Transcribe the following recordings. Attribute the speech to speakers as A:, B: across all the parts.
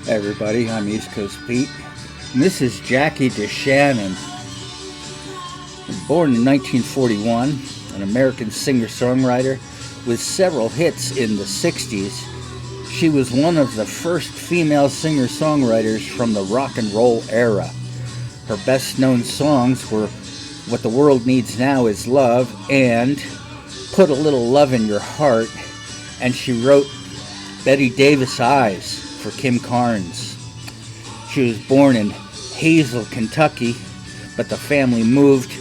A: Hey everybody, I'm East Coast Pete, and this is Jackie Deshannon. Born in 1941, an American singer-songwriter with several hits in the 60s, she was one of the first female singer-songwriters from the rock and roll era. Her best-known songs were What the World Needs Now Is Love and Put a Little Love in Your Heart, and she wrote Betty Davis Eyes for Kim Carnes. She was born in Hazel, Kentucky, but the family moved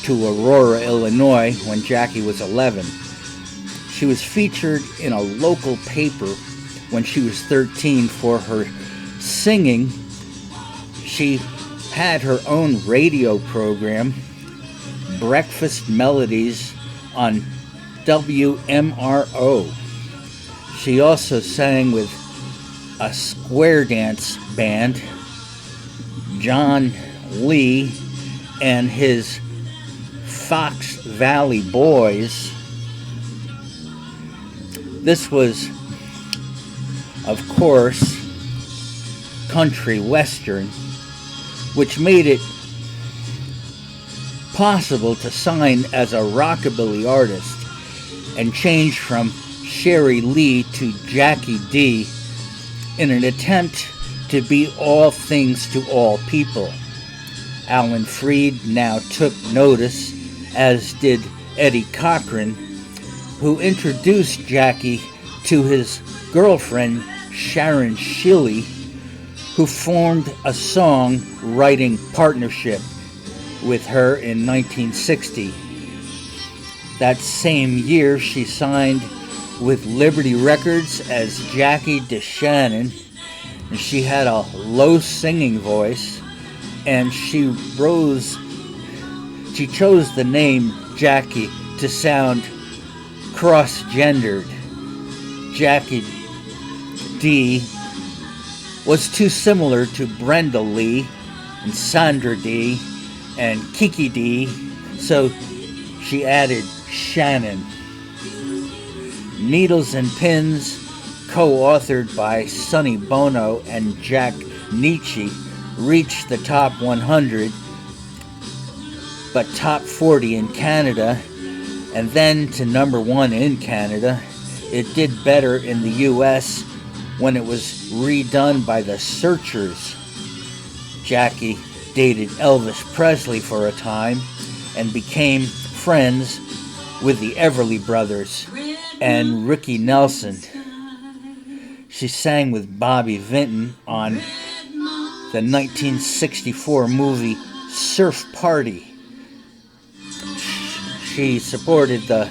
A: to Aurora, Illinois when Jackie was 11. She was featured in a local paper when she was 13 for her singing. She had her own radio program, Breakfast Melodies, on WMRO. She also sang with a square dance band, John Lee and his Fox Valley Boys. This was, of course, country western, which made it possible to sign as a rockabilly artist and change from Sherry Lee to Jackie D in an attempt to be all things to all people. Alan Freed now took notice, as did Eddie Cochran, who introduced Jackie to his girlfriend Sharon Shilley, who formed a song-writing partnership with her in 1960. That same year, she signed with Liberty Records as Jackie Deshannon, and she had a low singing voice, and she chose the name Jackie to sound cross-gendered. Jackie D was too similar to Brenda Lee and Sandra D and Kiki D, so she added Shannon. Needles and Pins, co-authored by Sonny Bono and Jack Nietzsche, reached the top 100, but top 40 in Canada, and then to number 1 in Canada. It did better in the US when it was redone by the Searchers. Jackie dated Elvis Presley for a time and became friends with the Everly Brothers and Ricky Nelson. She sang with Bobby Vinton on the 1964 movie Surf Party. She supported the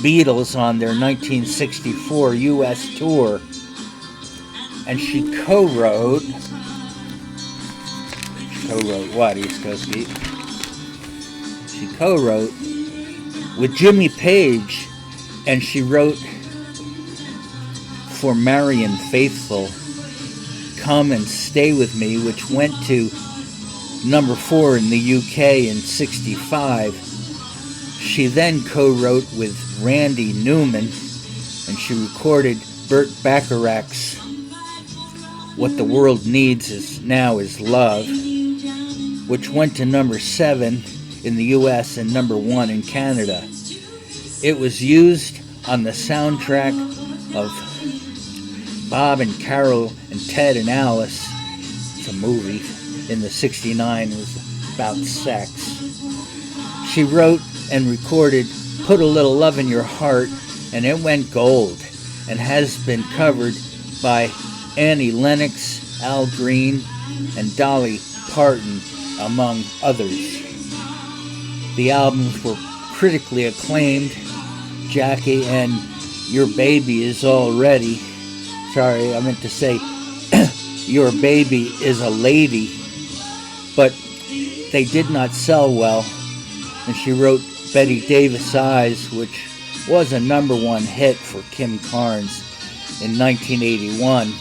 A: Beatles on their 1964 U.S. tour, and she co-wrote what, East Coast Beat? She co-wrote with Jimmy Page, and she wrote for Marianne Faithfull, Come and Stay With Me, which went to number 4 in the UK in 65. She then co-wrote with Randy Newman, and she recorded Burt Bacharach's What the World Needs Now Is Love, which went to number 7 in the US and number 1 in Canada. It was used on the soundtrack of Bob and Carol and Ted and Alice. It's a movie in the 69. It was about sex. She wrote and recorded Put a Little Love in Your Heart, and it went gold and has been covered by Annie Lennox, Al Green, and Dolly Parton, among others. The albums were critically acclaimed. Jackie and Your Baby Is All Ready. Sorry, I meant to say Your Baby Is a Lady. But they did not sell well. And she wrote Betty Davis Eyes, which was a number 1 hit for Kim Carnes in 1981.